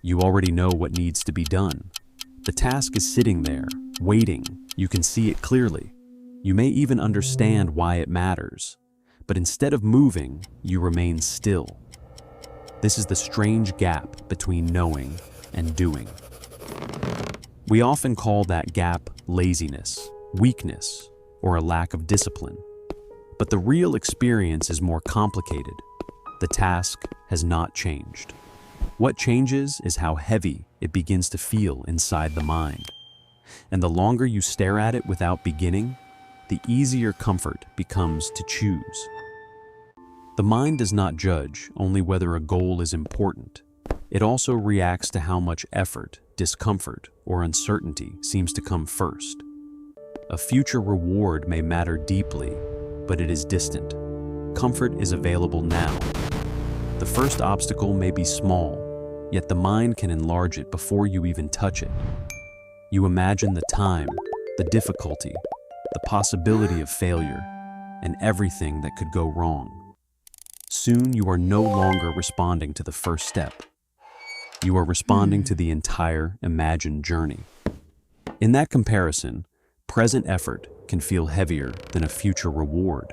You already know what needs to be done. The task is sitting there, waiting. You can see it clearly. You may even understand why it matters. But instead of moving, you remain still. This is the strange gap between knowing and doing. We often call that gap laziness, weakness, or a lack of discipline. But the real experience is more complicated. The task has not changed. What changes is how heavy it begins to feel inside the mind. And the longer you stare at it without beginning, the easier comfort becomes to choose. The mind does not judge only whether a goal is important. It also reacts to how much effort, discomfort, or uncertainty seems to come first. A future reward may matter deeply, but it is distant. Comfort is available now. The first obstacle may be small, yet the mind can enlarge it before you even touch it. You imagine the time, the difficulty, the possibility of failure, and everything that could go wrong. Soon you are no longer responding to the first step. You are responding to the entire imagined journey. In that comparison, present effort can feel heavier than a future reward.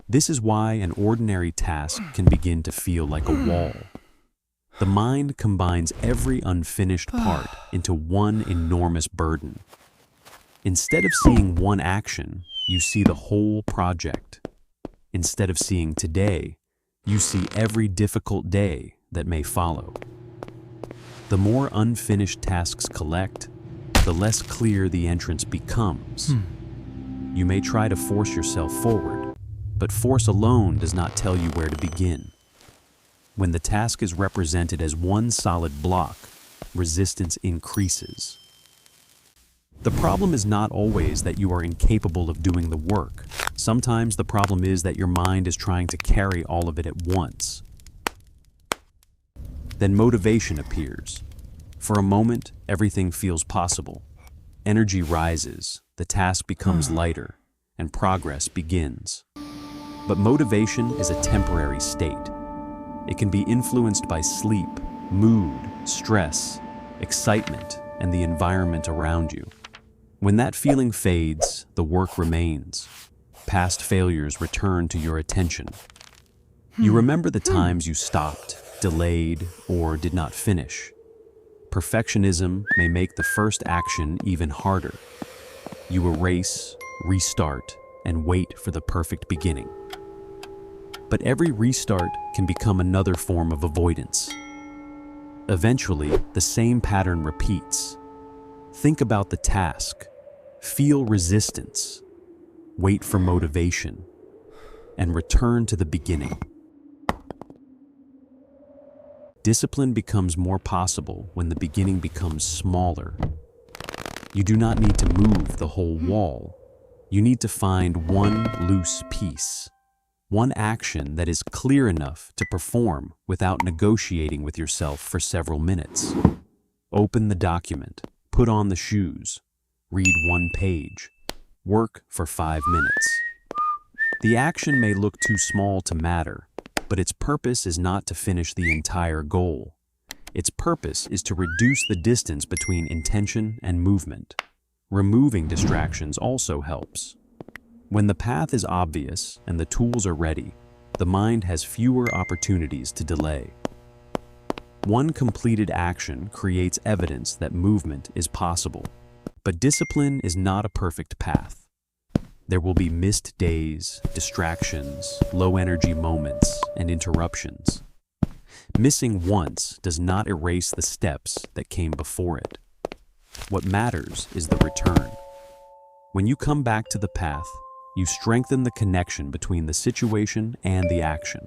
This is why an ordinary task can begin to feel like a wall. The mind combines every unfinished part into one enormous burden. Instead of seeing one action, you see the whole project. Instead of seeing today, you see every difficult day that may follow. The more unfinished tasks collect, the less clear the entrance becomes. You may try to force yourself forward, but force alone does not tell you where to begin. When the task is represented as one solid block, resistance increases. The problem is not always that you are incapable of doing the work. Sometimes the problem is that your mind is trying to carry all of it at once. Then motivation appears. For a moment, everything feels possible. Energy rises, the task becomes lighter, and progress begins. But motivation is a temporary state. It can be influenced by sleep, mood, stress, excitement, and the environment around you. When that feeling fades, the work remains. Past failures return to your attention. You remember the times you stopped, delayed, or did not finish. Perfectionism may make the first action even harder. You erase, restart, and wait for the perfect beginning. But every restart can become another form of avoidance. Eventually, the same pattern repeats. Think about the task, feel resistance, wait for motivation, and return to the beginning. Discipline becomes more possible when the beginning becomes smaller. You do not need to move the whole wall. You need to find one loose piece, one action that is clear enough to perform without negotiating with yourself for several minutes. Open the document, put on the shoes, read one page, work for 5 minutes. The action may look too small to matter, but its purpose is not to finish the entire goal. Its purpose is to reduce the distance between intention and movement. Removing distractions also helps. When the path is obvious and the tools are ready, the mind has fewer opportunities to delay. One completed action creates evidence that movement is possible. But discipline is not a perfect path. There will be missed days, distractions, low-energy moments, and interruptions. Missing once does not erase the steps that came before it. What matters is the return. When you come back to the path, you strengthen the connection between the situation and the action.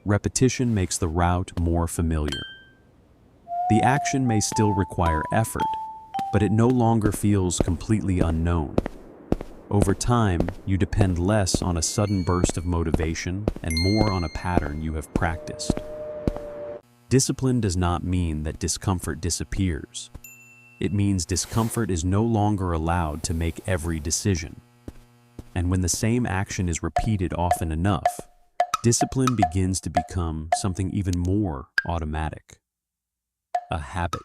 Repetition makes the route more familiar. The action may still require effort, but it no longer feels completely unknown. Over time, you depend less on a sudden burst of motivation and more on a pattern you have practiced. Discipline does not mean that discomfort disappears. It means discomfort is no longer allowed to make every decision. And when the same action is repeated often enough, discipline begins to become something even more automatic, a habit.